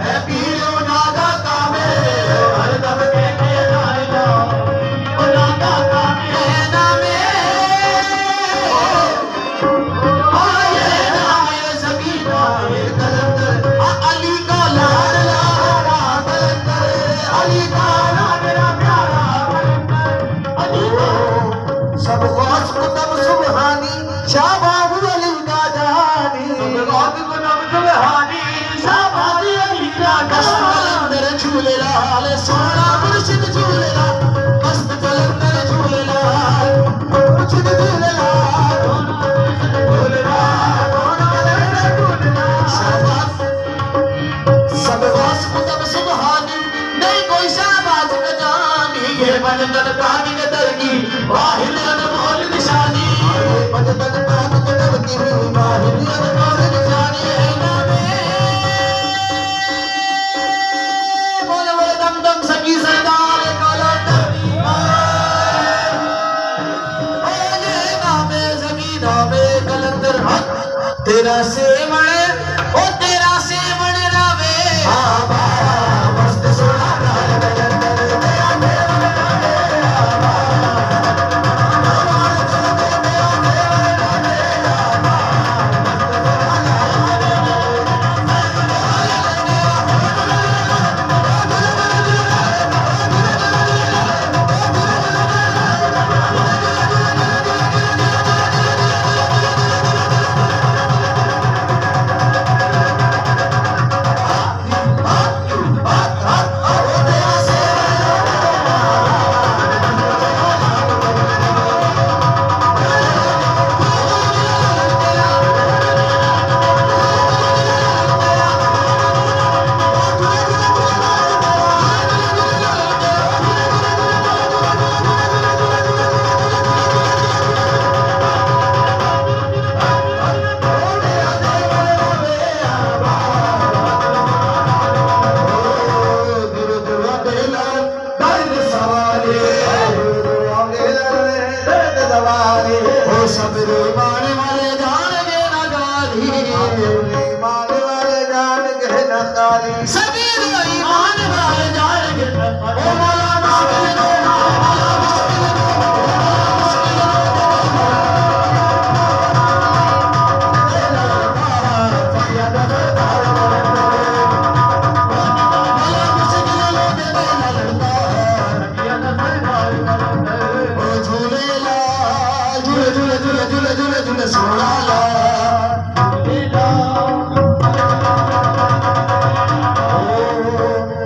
है पीर उनादा कामे हर दम कहते ला इलाहा उनादा कामे नामे आए नामे सकीना कलंदर अली का लाडला कलंदर अली का लाडला प्यारा कलंदर अली का सब गौस कुतुब सुबहानी शाबाब अली का जानी सब गौस कुतुब सुबहानी शाबाब अली का जानी कलंदर झूले लाल सोना मुर्शिद झूले लाल मस्त कलंदर झूले लाल मुर्शिद झूले लाल झूले लाल झूले लाल शाबाब सब गौस कुतुब सुबहानी नहीं कोई शाबाज का जानी ये बंदन पानी के दर की वाहिद अनमोल निशानी बंदन पानी के दर की वाहिद अनमोल निशानी है नामे बोल बोल दम दम सकी सरदार कलंदर ये नामे सकी नामे कलंदर हक तेरा सेवण ओ तेरा सेवण रावे आबा मस्त सोना लाल कलंदर तेरा सेवण रावे आबा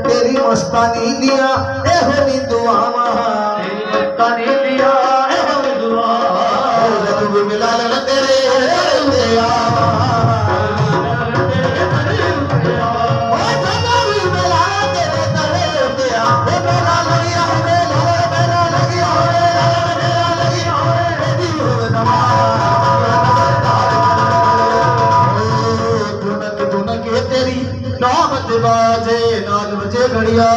तेरी मस्तानी दिया एहो नी दुआवा तेरी मस्तानी दिया एहो नी दुआवा रब मिला ले तेरे दिया बाजे 9 बजे घड़िया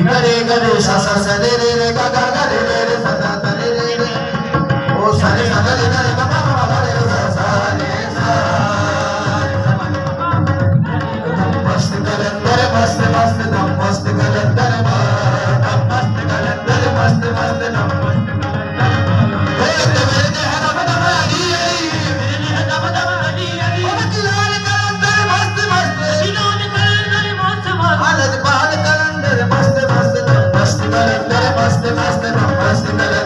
गरे गरे सा सा सा रे रे रे गा गा गा रे रे रे सा सा सा रे रे रे ओ सा रे सा रे रे गा गा गा गा रे सा सा रे सा मस्त कलंदर मस्त मस्त दम मस्त कलंदर मस्त कलंदर मस्त मस्त दम मस्त कलंदर मस्त मस्त